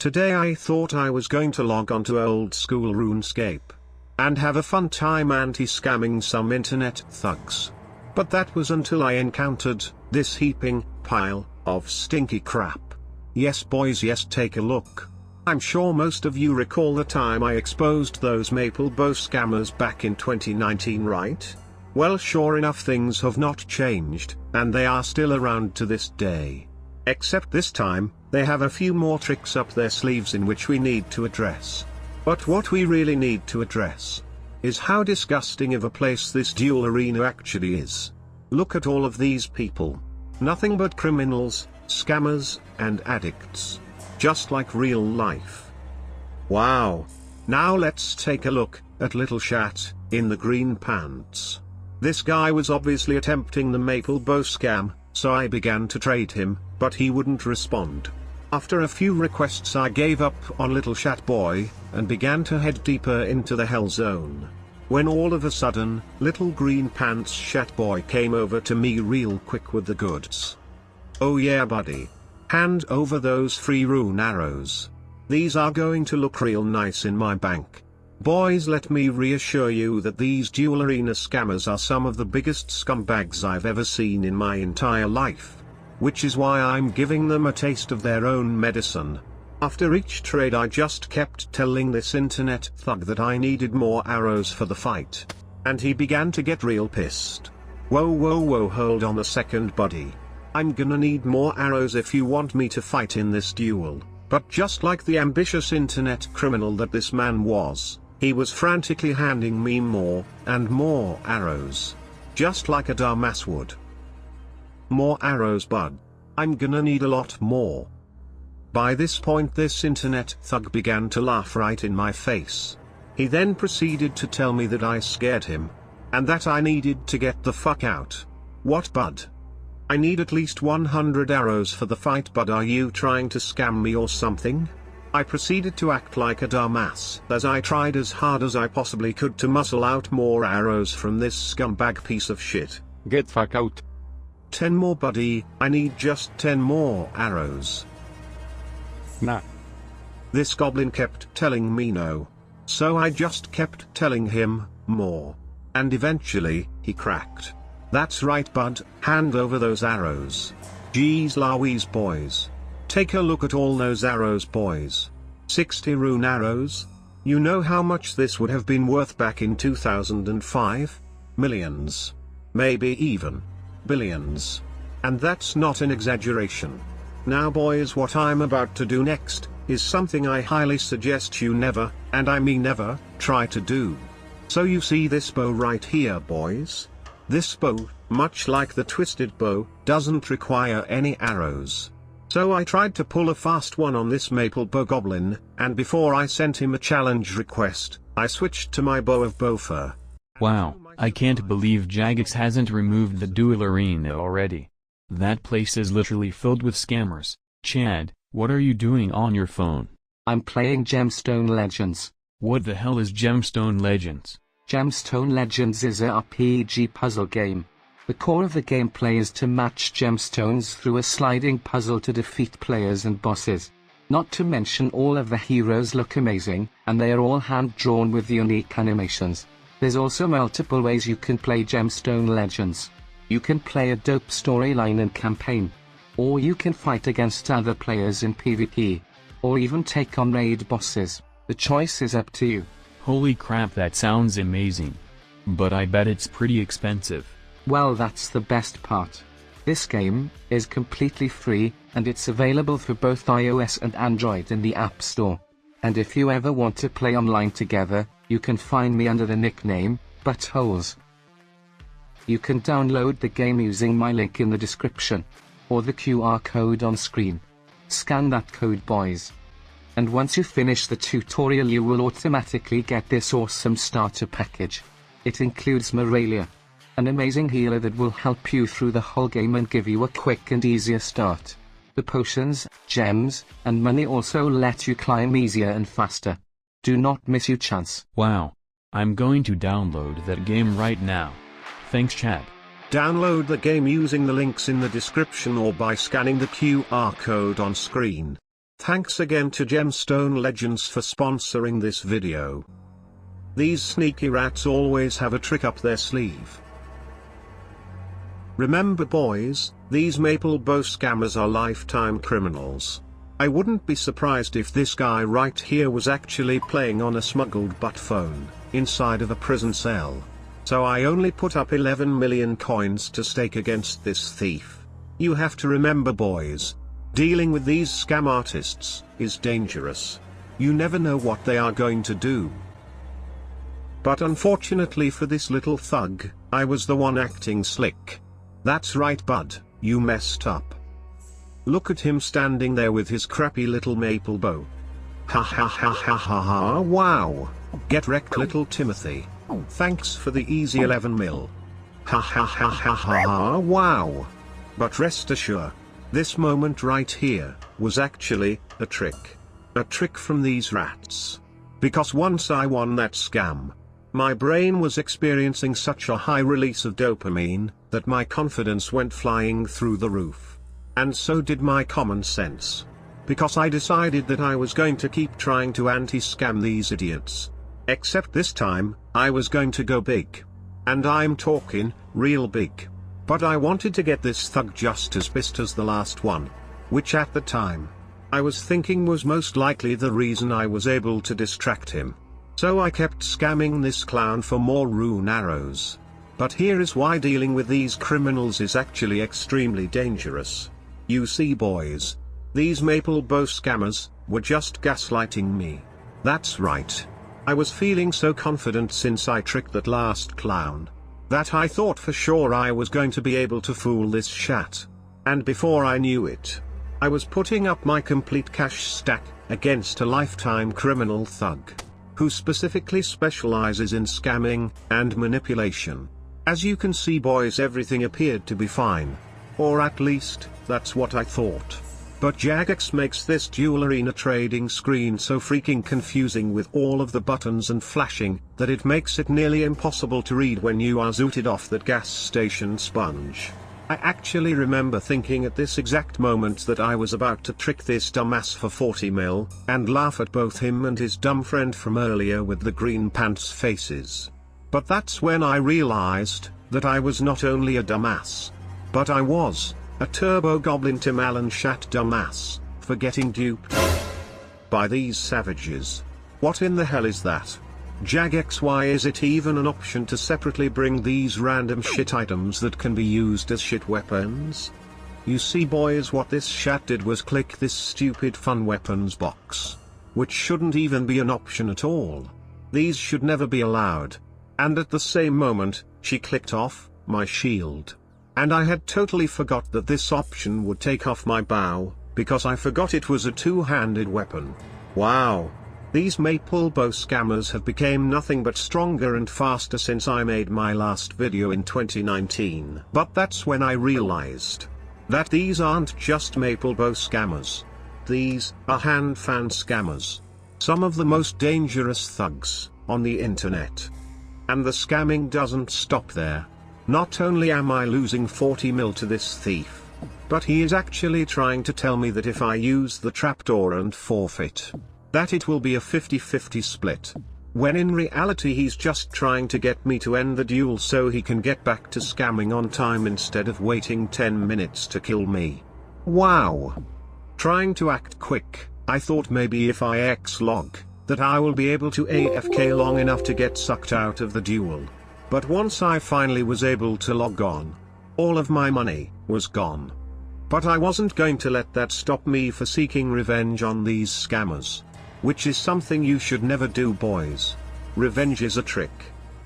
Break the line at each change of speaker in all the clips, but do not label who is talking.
Today I thought I was going to log onto Oldschool Runescape and have a fun time anti-scamming some internet thugs. But that was until I encountered this heaping pile of stinky crap. Yes boys, yes, take a look. I'm sure most of you recall the time I exposed those Maple Bow scammers back in 2019, right? Well, sure enough, things have not changed, and they are still around to this day. Except this time, they have a few more tricks up their sleeves in which we need to address. But what we really need to address is how disgusting of a place this duel arena actually is. Look at all of these people. Nothing but criminals, scammers, and addicts. Just like real life. Wow. Now let's take a look at little Shat in the green pants. This guy was obviously attempting the Maple Bow scam, so I began to trade him, but he wouldn't respond. After a few requests I gave up on little Shat boy, and began to head deeper into the hell zone. When all of a sudden, little green pants Shat boy came over to me real quick with the goods. Oh yeah buddy. Hand over those free rune arrows. These are going to look real nice in my bank. Boys, let me reassure you that these duel arena scammers are some of the biggest scumbags I've ever seen in my entire life. Which is why I'm giving them a taste of their own medicine. After each trade I just kept telling this internet thug that I needed more arrows for the fight. And he began to get real pissed. Whoa, hold on a second buddy. I'm gonna need more arrows if you want me to fight in this duel. But just like the ambitious internet criminal that this man was, he was frantically handing me more and more arrows. Just like a dumbass would. More arrows bud. I'm gonna need a lot more. By this point this internet thug began to laugh right in my face. He then proceeded to tell me that I scared him. And that I needed to get the fuck out. What bud? I need at least 100 arrows for the fight bud, are you trying to scam me or something? I proceeded to act like a dumbass as I tried as hard as I possibly could to muscle out more arrows from this scumbag piece of shit.
Get fuck out.
10 more buddy, I need just 10 more arrows.
Nah.
This goblin kept telling me no. So I just kept telling him more. And eventually, he cracked. That's right bud, hand over those arrows. Jeez Louise boys. Take a look at all those arrows boys. 60 rune arrows? You know how much this would have been worth back in 2005? Millions. Maybe even billions. And that's not an exaggeration. Now boys, what I'm about to do next is something I highly suggest you never, and I mean never, try to do. So you see this bow right here boys? This bow, much like the twisted bow, doesn't require any arrows. So I tried to pull a fast one on this Maple Bow goblin, and before I sent him a challenge request, I switched to my bow of bowfur.
Wow, I can't believe Jagex hasn't removed the duel arena already. That place is literally filled with scammers. Chad, what are you doing on your phone?
I'm playing Gemstone Legends.
What the hell is Gemstone Legends?
Gemstone Legends is a RPG puzzle game. The core of the gameplay is to match gemstones through a sliding puzzle to defeat players and bosses. Not to mention all of the heroes look amazing, and they are all hand-drawn with unique animations. There's also multiple ways you can play Gemstone Legends. You can play a dope storyline and campaign. Or you can fight against other players in PvP. Or even take on raid bosses. The choice is up to you.
Holy crap, that sounds amazing. But I bet it's pretty expensive.
Well, that's the best part. This game is completely free, and it's available for both iOS and Android in the App Store. And if you ever want to play online together, you can find me under the nickname, Buttholes. You can download the game using my link in the description. Or the QR code on screen. Scan that code boys. And once you finish the tutorial you will automatically get this awesome starter package. It includes Moralia, an amazing healer that will help you through the whole game and give you a quick and easier start. The potions, gems, and money also let you climb easier and faster. Do not miss your chance.
Wow. I'm going to download that game right now. Thanks Chad.
Download the game using the links in the description or by scanning the QR code on screen. Thanks again to Gemstone Legends for sponsoring this video. These sneaky rats always have a trick up their sleeve. Remember boys, these Maple Bow scammers are lifetime criminals. I wouldn't be surprised if this guy right here was actually playing on a smuggled butt phone, inside of a prison cell. So I only put up 11 million coins to stake against this thief. You have to remember boys, dealing with these scam artists is dangerous. You never know what they are going to do. But unfortunately for this little thug, I was the one acting slick. That's right bud, you messed up. Look at him standing there with his crappy little maple bow. Ha ha ha ha ha ha, wow. Get wrecked little Timothy. Thanks for the easy 11 mil. Ha ha ha ha ha ha, wow. But rest assured, this moment right here was actually a trick. A trick from these rats. Because once I won that scam, my brain was experiencing such a high release of dopamine that my confidence went flying through the roof. And so did my common sense. Because I decided that I was going to keep trying to anti-scam these idiots. Except this time, I was going to go big. And I'm talking real big. But I wanted to get this thug just as pissed as the last one. Which at the time, I was thinking was most likely the reason I was able to distract him. So I kept scamming this clown for more rune arrows. But here is why dealing with these criminals is actually extremely dangerous. You see boys, these Maple Bow scammers were just gaslighting me. That's right. I was feeling so confident since I tricked that last clown, that I thought for sure I was going to be able to fool this shat. And before I knew it, I was putting up my complete cash stack against a lifetime criminal thug, who specifically specializes in scamming and manipulation. As you can see boys, everything appeared to be fine. Or at least, that's what I thought. But Jagex makes this dual arena trading screen so freaking confusing with all of the buttons and flashing, that it makes it nearly impossible to read when you are zooted off that gas station sponge. I actually remember thinking at this exact moment that I was about to trick this dumbass for 40 mil, and laugh at both him and his dumb friend from earlier with the green pants faces. But that's when I realized that I was not only a dumbass, but I was a Turbo Goblin Tim Allen shat dumbass for getting duped by these savages. What in the hell is that? Jagex, why is it even an option to separately bring these random shit items that can be used as shit weapons? You see boys, what this shat did was click this stupid fun weapons box, which shouldn't even be an option at all. These should never be allowed. And at the same moment, she clicked off my shield. And I had totally forgot that this option would take off my bow, because I forgot it was a two-handed weapon. Wow. These Maple Bow scammers have become nothing but stronger and faster since I made my last video in 2019. But that's when I realized that these aren't just Maple Bow scammers. These are hand fan scammers. Some of the most dangerous thugs on the internet. And the scamming doesn't stop there. Not only am I losing 40 mil to this thief, but he is actually trying to tell me that if I use the trapdoor and forfeit, that it will be a 50-50 split. When in reality he's just trying to get me to end the duel so he can get back to scamming on time instead of waiting 10 minutes to kill me. Wow. Trying to act quick, I thought maybe if I X-log, that I will be able to AFK long enough to get sucked out of the duel. But once I finally was able to log on, all of my money was gone. But I wasn't going to let that stop me for seeking revenge on these scammers. Which is something you should never do boys. Revenge is a trick,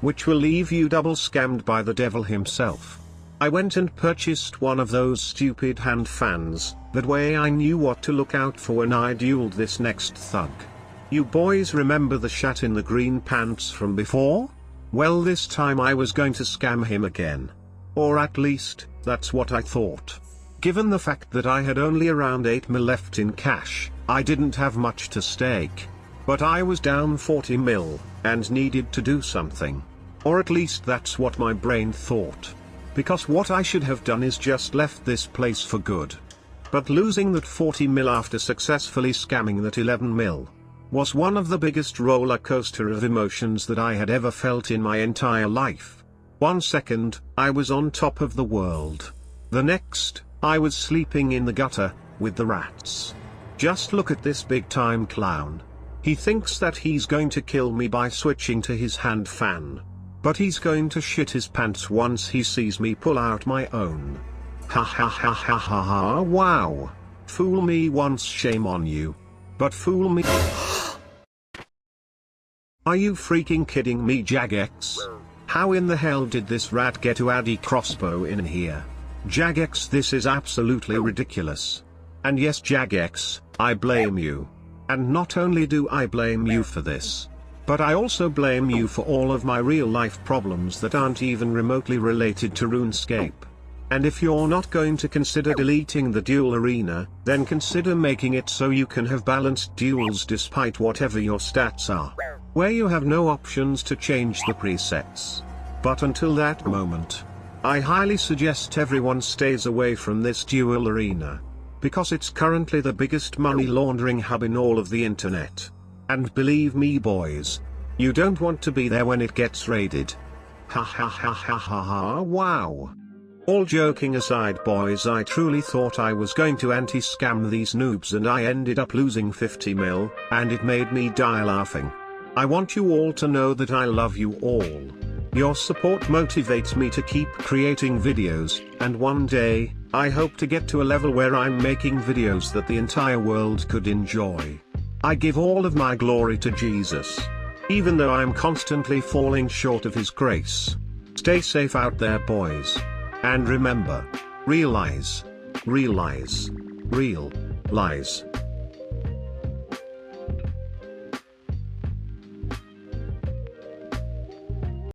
which will leave you double scammed by the devil himself. I went and purchased one of those stupid hand fans, that way I knew what to look out for when I dueled this next thug. You boys remember the shat in the green pants from before? Well, this time I was going to scam him again. Or at least, that's what I thought. Given the fact that I had only around 8 mil left in cash, I didn't have much to stake. But I was down 40 mil, and needed to do something. Or at least that's what my brain thought. Because what I should have done is just left this place for good. But losing that 40 mil after successfully scamming that 11 mil was one of the biggest roller coaster of emotions that I had ever felt in my entire life. 1 second, I was on top of the world. The next, I was sleeping in the gutter, with the rats. Just look at this big time clown. He thinks that he's going to kill me by switching to his hand fan. But he's going to shit his pants once he sees me pull out my own. Ha ha ha ha ha ha, wow. Fool me once, shame on you. But fool me. Are you freaking kidding me, Jagex? How in the hell did this rat get to add a crossbow in here? Jagex, this is absolutely ridiculous. And yes, Jagex, I blame you. And not only do I blame you for this, but I also blame you for all of my real life problems that aren't even remotely related to RuneScape. And if you're not going to consider deleting the duel arena, then consider making it so you can have balanced duels despite whatever your stats are, where you have no options to change the presets. But until that moment, I highly suggest everyone stays away from this duel arena, because it's currently the biggest money laundering hub in all of the internet. And believe me boys, you don't want to be there when it gets raided. Ha ha ha ha ha ha, wow. All joking aside boys, I truly thought I was going to anti-scam these noobs and I ended up losing 50 mil, and it made me die laughing. I want you all to know that I love you all. Your support motivates me to keep creating videos, and one day, I hope to get to a level where I'm making videos that the entire world could enjoy. I give all of my glory to Jesus, even though I'm constantly falling short of his grace. Stay safe out there boys. And remember, realize, real lies.